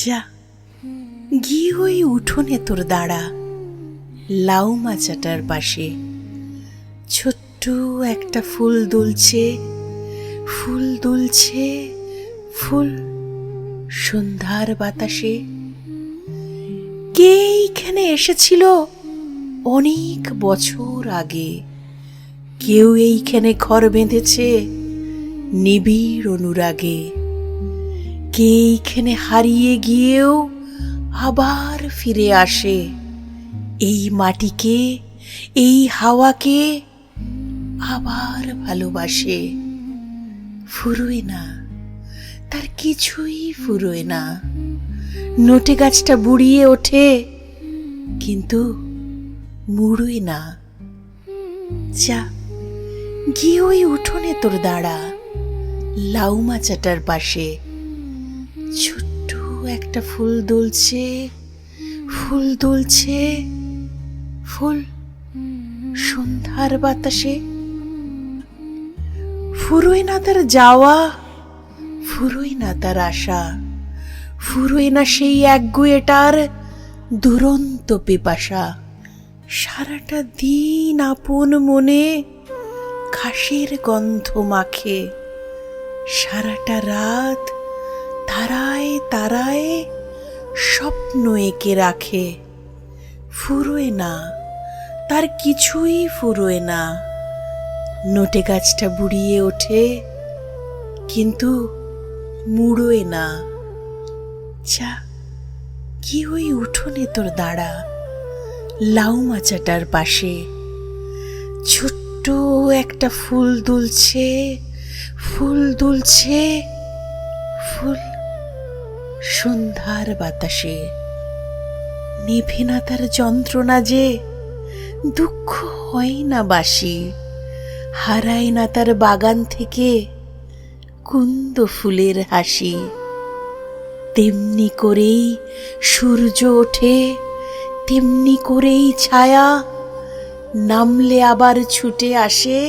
যা গিয়ে ওই উঠোনে তোর দাঁড়া, লাউ মাচাটার পাশে। ছোট্ট একটা ফুল দুলছে, ফুল দুলছে, ফুল সন্ধ্যার বাতাসে। কে এইখানে এসেছিল অনেক বছর আগে? কেউ এইখানে ঘর বেঁধেছে নিবিড় অনুরাগে। কে এইখানে হারিয়ে গিয়েও আবার ফিরে আসে, এই মাটিকে, এই হাওয়াকে আবার ভালোবাসে। ফুরোয় না, তার কিছুই ফুরোয় না। নোটে গাছটা বুড়িয়ে ওঠে, কিন্তু মুড়োয় না। যা গিয়ে ওই উঠোনে তোর দাঁড়া, লাউ মাচাটার পাশে। ছোট্ট একটা ফুল দুলছে, ফুল দুলছে, ফুল সন্ধ্যার বাতাসে। ফুরোয় না তার যাওয়া, ফুরোয় না তার আশা, ফুরোয় না সেই একগুঁয়েটার দুরন্ত পিপাসা। সারাটা দিন আপন মনে ঘাসের গন্ধ মাখে, সারাটা রাত তারায় তারায় স্বপ্ন এঁকে রাখে। ফুরোয় না, তার কিছুই ফুরোয় না। নোটে গাছটা বুড়িয়ে ওঠে, কিন্তু মুড়োয় না। যা কি ওই উঠোনে তোর দাঁড়া, লাউ মাচাটার পাশে। ছোট্ট একটা ফুল দুলছে, ফুল দুলছে, ফুল সন্ধ্যার বাতাসে। নেভে না তার যন্ত্রণা যে, দুঃখ হয় না বাসি। হারায় না তার বাগান থেকে কুন্দ ফুলের হাসি। তেমনি করেই সূর্য ওঠে, তেমনি করেই ছায়া, নামলে আবার ছুটে আসে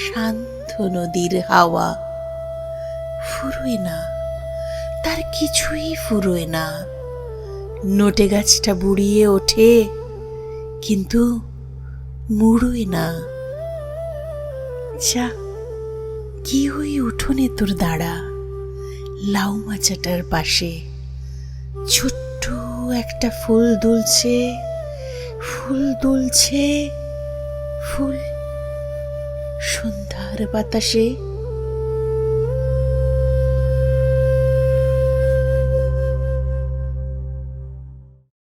শান্ত নদীর হাওয়া। ফুরোয় না, তার কিছুই ফুরোয় না। নোটে গাছটা বুড়িয়ে ওঠে, কিন্তু মুড়োয় না। যা কি ওই উঠোনে তোর দাঁড়া, লাউ মাচাটার পাশে। ছোট্ট একটা ফুল দুলছে, ফুল দুলছে, ফুল সন্ধ্যার বাতাসে।